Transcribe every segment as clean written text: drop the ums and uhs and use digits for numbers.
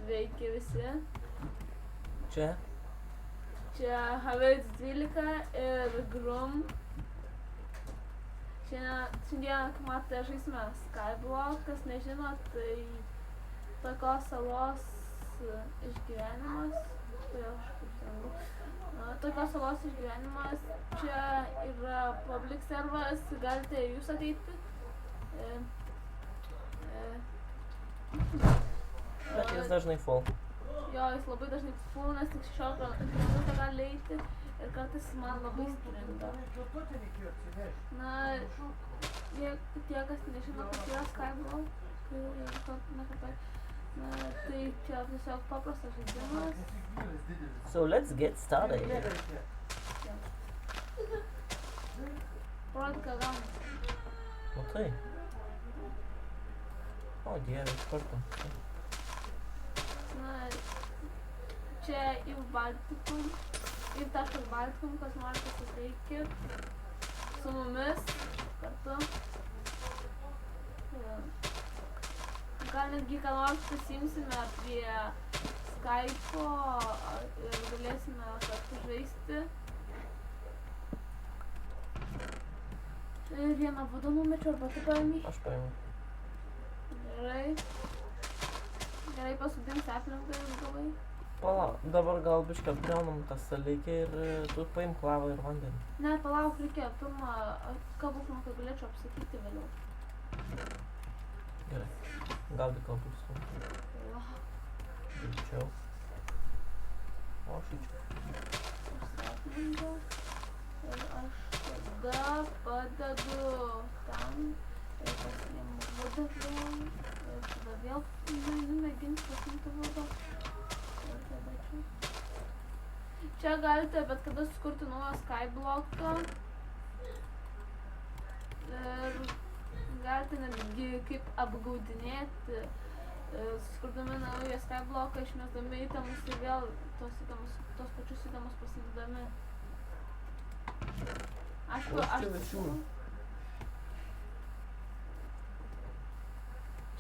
Sveiki visi. Čia? Čia HVX12 ir Grum. Šiandien, kaip matote, žaisime Skyblock. Kas nežino, tai tokios salos išgyvenimas. Tokios salos išgyvenimas. Čia yra public servas, galite jūs ateiti. Bet jis dažnai full. Jo, jis labai dažnai full, nes tik 16 minutę gali eiti ir kartais man labai stringa. Na, tie, kas nežino, kas yra Skyblock, tai čia tiesiog paprastas žaidimas. So let's get started. Parodyk, ką gauni. Matai? O dieve, iš karto. Na, čia į Baltikum, į taškas Baltikum, kas nori pasiteikit su mumis kartu. Gal netgi ką nors pasimsime prie Skype'o ir galėsime kartu žaisti. Ir vieną vadą numečiu, arba tu paimi? Aš paimu. Gerai. Gerai, pasudins aplinką ir galai. Palauk, dabar gal biškai apgriaunam tą salikę ir tu paim klavą ir vandenį. Ne, palauk, reikia pirmą kabusną, kad galėčiau apsakyti vėliau. Gerai, gaudyk kabusų. Greičiau. O, šičiau. Užsaplinga. Ir aš tada padedu ten ir pasiimu vadą vėl. Ir tada vėl mėginti pasimti vadą. Ir tada čia. Čia galite bet kada sukurti naują Skyblocką. Ir galite netgi kaip apgaudinėti. Suskurdami naują Skybloką, išmesdami įtemus ir vėl tos pačius įtemus pasimdami. Aš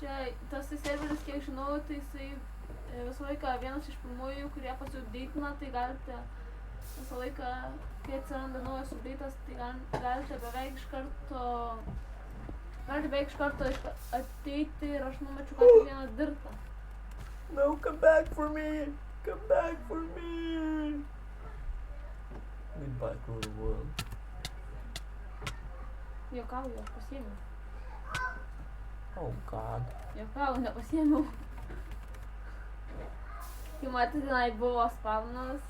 čia tas serveris, kiek žinau, tai jisai visą laiką vienas iš pirmųjų, kurie pasiupdeitina, tai galite visą laiką, kai atsiranda naujas updeitas, tai galite beveik iš karto ateiti ir aš numečiu ką tik vieną dirtą. No, come back for me! Come back for me! Goodbye, cruel world. Juokauju, aš pasiėmiau. Oh god. Juokauju, nepasiėmiau. Kai matė, tenai buvo spawnas.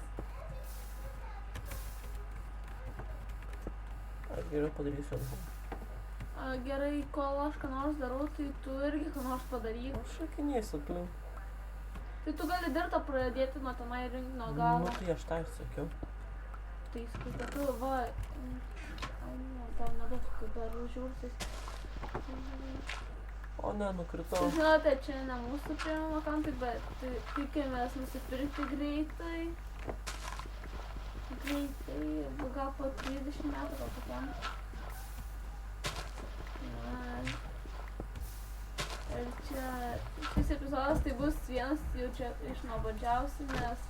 Aš geriau padarysiu albumą. Gerai, kol aš ką nors darau, tai tu irgi ką nors padaryk. Aš šakinėsiu aplink. Tai tu gali dirtą pradėti nuo tenai rinkti nuo galo. Nu, tai aš tą ir sakiau. Tai skaita, tu va... Tau nedaug, kai dar užžiūrsis. O ne, nukritau. Žinote, čia ne mūsų priemamo akantai, bet tikimės nusipirkti greitai. Gal po 30 metų, gal tokiam. Ir čia šis epizodas tai bus vienas jau čia iš nuobodžiausių, nes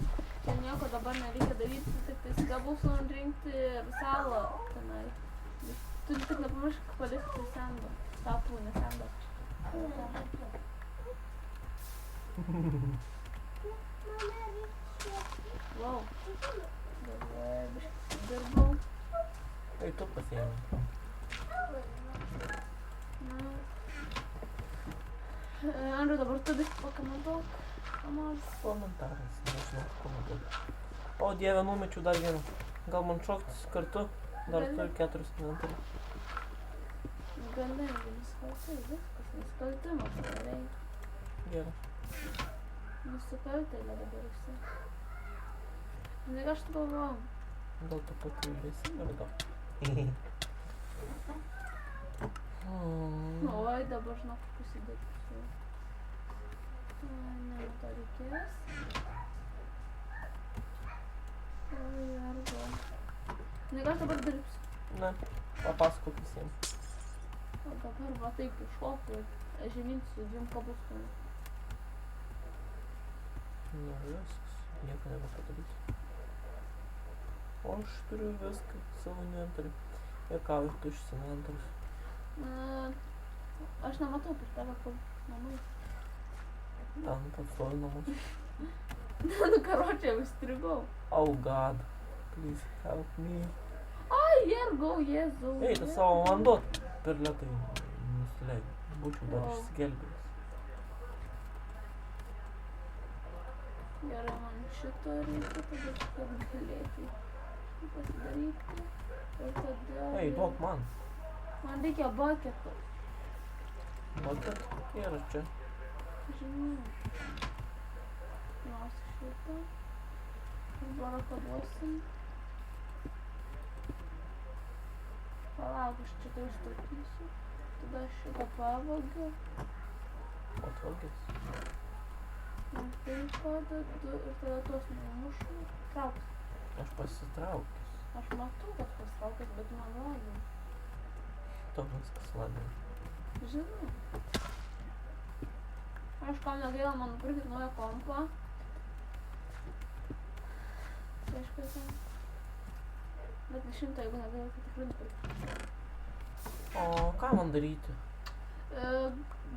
čia nieko dabar nereikia daryti, tik tai skabusų rinkti ir salą tenai. Tu tik nepamiršk palikti sendą, stapų, ne sendą. Wow. Dabar biškai dirbau. Tai tu pasiėmė. Andriu, dabar tu biškai pakomentuok. Komentaras, nežinau, komentuok. O dieve, numečiau dar vieną. Gal man šoktis kartu? Dar turiu 4 komentarus. Gali, nusikaltai, viskas, nusikaltimą padarai. Gerai. Nusikaltai dabar esi. Žinai, ką aš tu galvoju? Gal tu pati įbėsi, ar gal? Oi, dabar žinok, pasidėti. Ne, to reikės. Oi, arba. Žinai, ką aš dabar dirbsiu? Ne, papasakok visiems. O dabar va taip iššoku ir žemyn su 2 kabuskom. Nu, viskas. Nieko nebepadaryti. O aš turiu viską savo inventorių. Ir ką, tuščias inventorius. Aš nematau per tave, kur namai. Ten pats stovi namus. Nu, karočią, jau įstrigau. Oh god, please help me. Ai, Jergau, Jėzau. Ei, tas savo vanduo per lėtai nusileidai. Būčiau dar Wow. išsigelbėjęs. Gerai, man šito reikia, tada kad galėti pasidaryti. Ir tada... Ei, duok man. Man reikia buketo. Bucket? Ir čia. Žinau. Nors šitą. Ir barakaduosim. Palauk, aš čia tai užstatysiu. Tada aš šitą pavagiu. Atvagės. Ir tai padedu. Ir tada tuos numušu. Trauks. Aš pasitraukęs. Aš matau, kad pasitraukęs, bet man labiau. To viskas labiau. Žinau. Aš kam negaila man nupirkti naują kompą. Tai aišku, ten. Bet 100, jeigu negaila, tai tikrai nupirkti. O ką man daryti?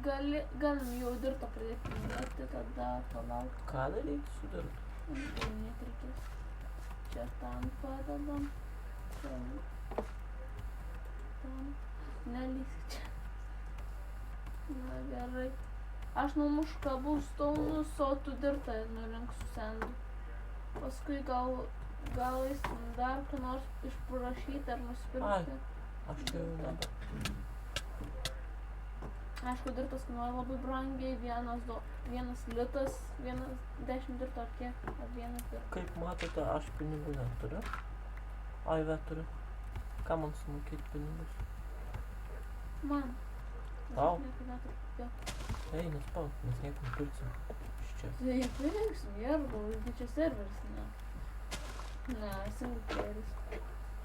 Galim jau dirto pridėti minėti, tada palauk. Ką daryti su dirtu? Minėti reikės. Čia tam padedam. Čia. Tam. Nelysk čia. Na gerai. Aš numušu kabulstonus, o tu dirtą nurinksiu sendu. Paskui gal eisim dar ką nors išprašyti ar nusipirkti. Aš čia jau nebe. Aišku, dirtas kainuoja labai brangiai, vienas litas, 10 dirto ar kiek, ar vienas dirtas. Kaip matote, aš pinigų neturiu. Aive turiu. Ką man sumokėti pinigus? Man. Tau? Aš nieko neturiu. Jo. Ei, nespauk, mes nieko nepirksim. Iš čia. Tai pirksim, Jergau, čia serveris, ne. Ne, single playeris.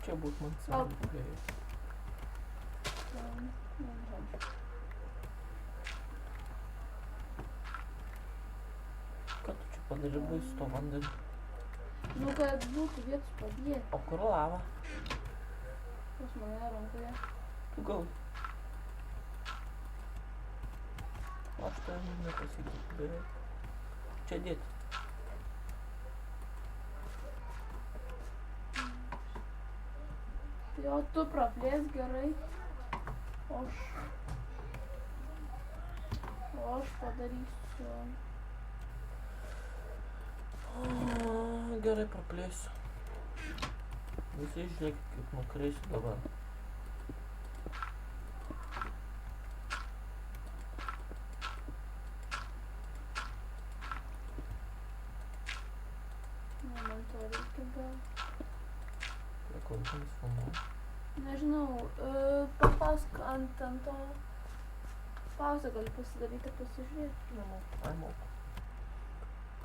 Čia būt man single playeris. Ką tu čia padarbai su to vandeniu? Nu, kad būtų vietos padėti. O kur lava? Pas mane rankoje. Tu gal. Aš tai nepasikeisiu beveik. Čia dėti. Tai o tu praplės gerai. O aš padarysiu. Gerai praplėsiu. Visi žiūrėkit, kaip nukreisiu dabar. Man to reikia gal. Klausimas filmuoju. Nežinau, papausk ant to. Pauzę gali pasidaryti, pasižiūrėti. Nemoku. Moku.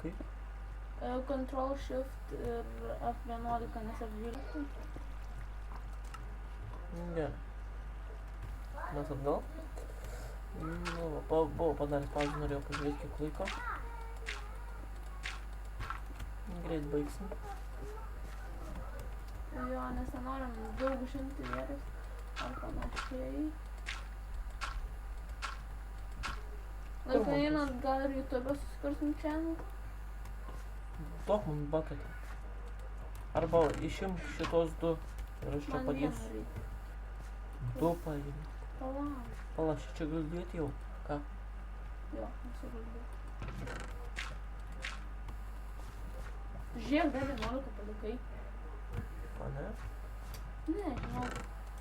Kaip? Control Shift ir F11, nes F12. Gerai. Mes atgal. Nu, buvau padaręs pauzę, norėjau pažiūrėti kiek laiko. Greit baigsim. Jo, nes nenorim daug užimti vietos ar panašiai. Laiką einant gal ir YouTube susikursim channel. Duok man bucketą. Arba išimk šitos du ir aš čia Man padėsiu. vieną reikia. Du paimk. Palauk. Pala, aš čia galiu dėti jau. Ką? Jo, nesuvaldžiau. Žiūrėk, dar 11 palikai. A ne? Ne, žinau.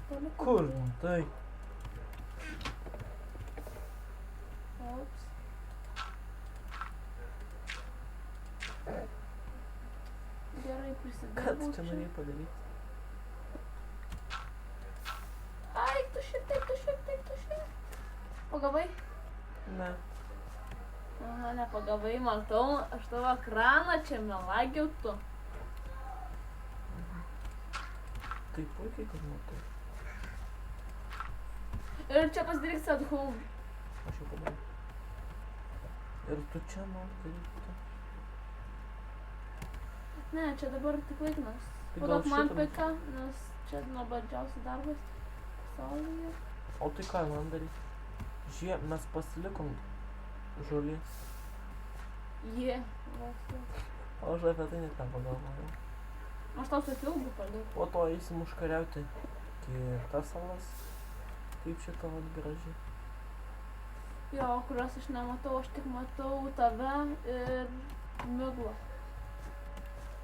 Palikai. Kur? Tai. Ops. Gerai Ką prisidirbau tu čia norėjai padaryti? Ai, tu šitai. Pagavai? Ne. Aha, nepagavai, matau, aš tavo ekraną čia melagiau tu. Tai puikiai, kad matai. Ir čia pasidaryk at home. Aš jau padariau. Ir tu čia nori daryti. Ne, čia dabar tik laikinas. Tai Paduok gal man šitą- piką, nes čia nuobodžiausias darbas pasaulyje. O tai ką man daryti? Žiūrėk, mes pasilikom žolį. Jie. O aš apie tai net nepagalvojau. Aš tau sakiau, būtų paliuk. Po to eisim užkariauti kitas salas. Kaip šita vat graži. Jo, kuriuos aš nematau, aš tik matau tave ir miglą.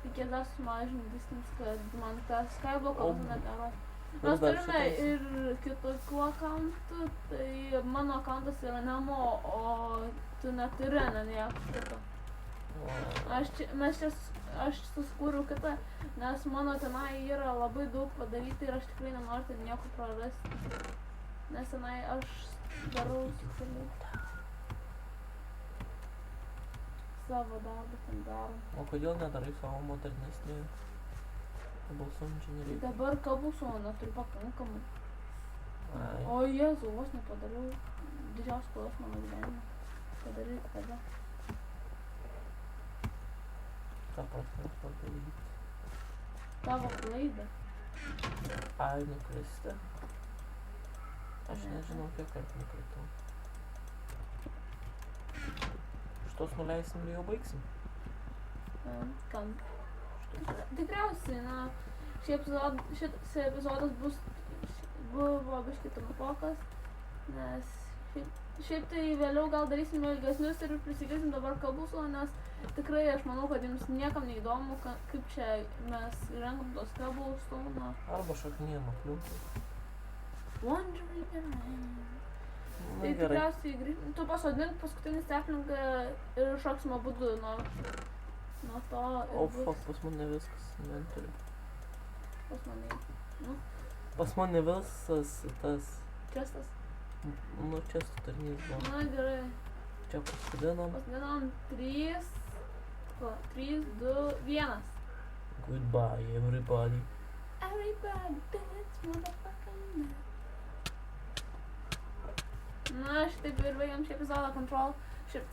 Reikės dar sumažinti distance, kad man tas skyblokas O, neberodo. ir Mes dar turime šitas. ir kitokių akantų, tai mano akantas yra Nemo, o tu neturi nieko kito. O, Aš suskūriau kitą, nes mano tenai yra labai daug padaryti ir aš tikrai nenoriu ten nieko prarasti. Nes tenai aš darau specialiai. Savo darbą ten darom. o kodėl nedarai savo modernesnį balsų inžinieriai? Dabar kabusų neturiu pakankamai. Ai, O Jėzau, vos nepadariau didžiausios klaidos mano gyvenime. Padaryti tada. ką prasme padaryti? Tavo klaidą. Ai, nukristi. Aš nežinau, kiek kartų nukritau. Šitos nuleisim ir jau baigsim. Kam? Tikriausiai, na, šis epizodas buvo biškį trumpokas, nes šiaip tai vėliau gal darysime ilgesnius ir prisigirsim dabar kabusų, nes tikrai aš manau, kad jums niekam neįdomu, kaip čia mes renkam tos kabusų, na. Arba šaknijam aplinkui. Wandering around. Na Tai gerai. tikriausiai tu pasodink paskutinį steplinką ir šoksime abudu nuo to ir O fuck, pas mane viskas inventoriu. pas mane. Pas mane visas tas, Čestas. nu čia sutarnys buvo. Na gerai. Čia pasidinam. Pasidinam 3, 2, 1. Goodbye everybody. Everybody dance, motherfucking man. Na, šitaip ir baigiam šį epizodą Control. Šiaip